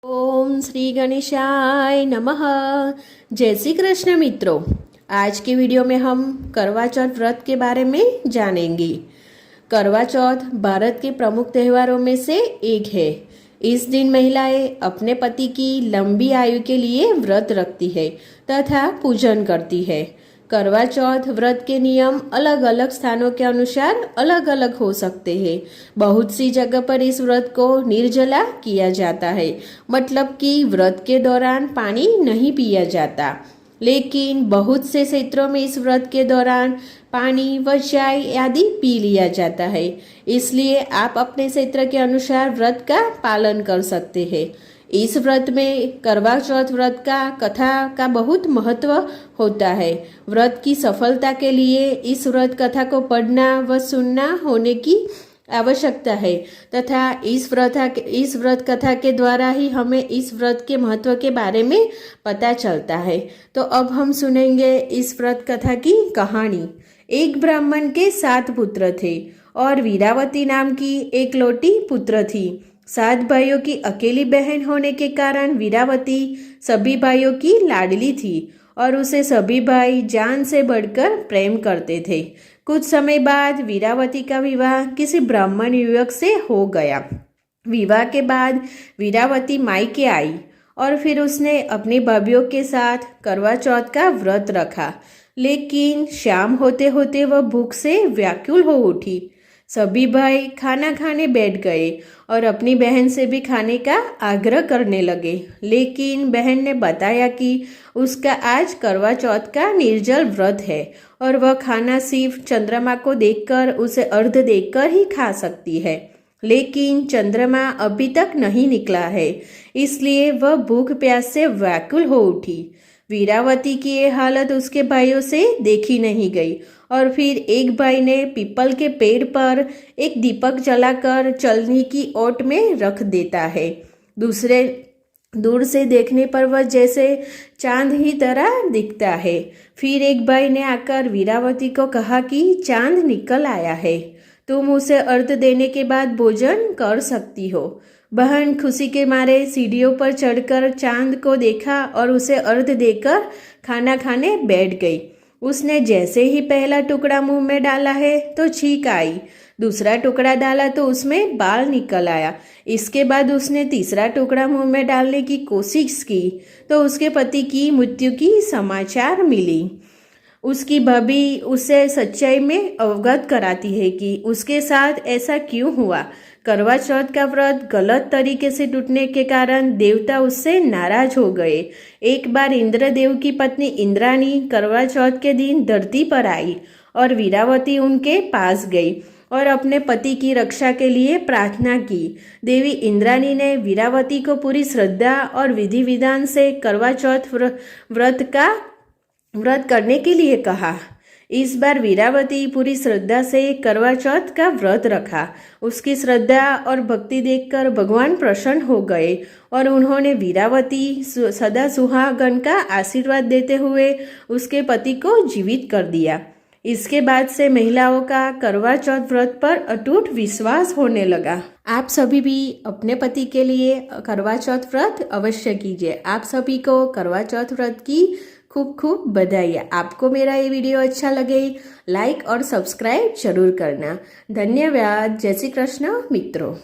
ओम श्री गणेशाय नमः। जय श्री कृष्ण मित्रों, आज के वीडियो में हम करवा चौथ व्रत के बारे में जानेंगे। करवा चौथ भारत के प्रमुख त्योहारों में से एक है। इस दिन महिलाएं अपने पति की लंबी आयु के लिए व्रत रखती है तथा पूजन करती है। करवा चौथ व्रत के नियम अलग अलग स्थानों के अनुसार अलग अलग हो सकते हैं। बहुत सी जगह पर इस व्रत को निर्जला किया जाता है, मतलब कि व्रत के दौरान पानी नहीं पिया जाता। लेकिन बहुत से क्षेत्रों में इस व्रत के दौरान पानी व चाय आदि पी लिया जाता है। इसलिए आप अपने क्षेत्र के अनुसार व्रत का पालन कर सकते हैं। इस व्रत में करवा चौथ व्रत का कथा का बहुत महत्व होता है। व्रत की सफलता के लिए इस व्रत कथा को पढ़ना व सुनना होने की आवश्यकता है तथा इस व्रत कथा के द्वारा ही हमें इस व्रत के महत्व के बारे में पता चलता है। तो अब हम सुनेंगे इस व्रत कथा की कहानी। एक ब्राह्मण के 7 पुत्र थे और वीरावती नाम की एक लौटी पुत्र थी। 7 भाइयों की अकेली बहन होने के कारण वीरावती सभी भाइयों की लाडली थी और उसे सभी भाई जान से बढ़कर प्रेम करते थे। कुछ समय बाद वीरावती का विवाह किसी ब्राह्मण युवक से हो गया। विवाह के बाद वीरावती मायके आई और फिर उसने अपनी भाभीयों के साथ करवा चौथ का व्रत रखा। लेकिन शाम होते होते वह भूख से व्याकुल हो उठी। सभी भाई खाना खाने बैठ गए और अपनी बहन से भी खाने का आग्रह करने लगे। लेकिन बहन ने बताया कि उसका आज करवा चौथ का निर्जल व्रत है और वह खाना सिर्फ चंद्रमा को देखकर, उसे अर्घ्य देकर ही खा सकती है। लेकिन चंद्रमा अभी तक नहीं निकला है, इसलिए वह भूख प्यास से व्याकुल हो उठी। वीरावती की ये हालत उसके भाइयों से देखी नहीं गई और फिर एक भाई ने पीपल के पेड़ पर एक दीपक जलाकर चलनी की ओट में रख देता है। दूर से देखने पर वह जैसे चांद ही तरह दिखता है। फिर एक भाई ने आकर वीरावती को कहा कि चांद निकल आया है, तुम उसे अर्घ्य देने के बाद भोजन कर सकती हो। बहन खुशी के मारे सीढ़ियों पर चढ़कर चांद को देखा और उसे अर्घ्य देकर खाना खाने बैठ गई। उसने जैसे ही पहला टुकड़ा मुंह में डाला है तो छींक आई, दूसरा टुकड़ा डाला तो उसमें बाल निकल आया। इसके बाद उसने तीसरा टुकड़ा मुंह में डालने की कोशिश की तो उसके पति की मृत्यु की समाचार मिली। उसकी भाभी उसे सच्चाई में अवगत कराती है कि उसके साथ ऐसा क्यों हुआ। करवा चौथ का व्रत गलत तरीके से टूटने के कारण देवता उससे नाराज हो गए। एक बार इंद्रदेव की पत्नी इंद्राणी करवा चौथ के दिन धरती पर आई और वीरावती उनके पास गई और अपने पति की रक्षा के लिए प्रार्थना की। देवी इंद्राणी ने वीरावती को पूरी श्रद्धा और विधि विधान से करवा चौथ व्रत करने के लिए कहा। इस बार वीरावती पूरी श्रद्धा से करवा चौथ का व्रत रखा। उसकी श्रद्धा और भक्ति देखकर भगवान प्रसन्न हो गए और उन्होंने वीरावती सदा सुहागन का आशीर्वाद देते हुए उसके पति को जीवित कर दिया। इसके बाद से महिलाओं का करवा चौथ व्रत पर अटूट विश्वास होने लगा। आप सभी भी अपने पति के लिए करवा चौथ व्रत अवश्य कीजिए। आप सभी को करवा चौथ व्रत की खूब खूब बधाई। आपको मेरा ये वीडियो अच्छा लगे लाइक और सब्सक्राइब जरूर करना। धन्यवाद। जय श्री कृष्ण मित्रों।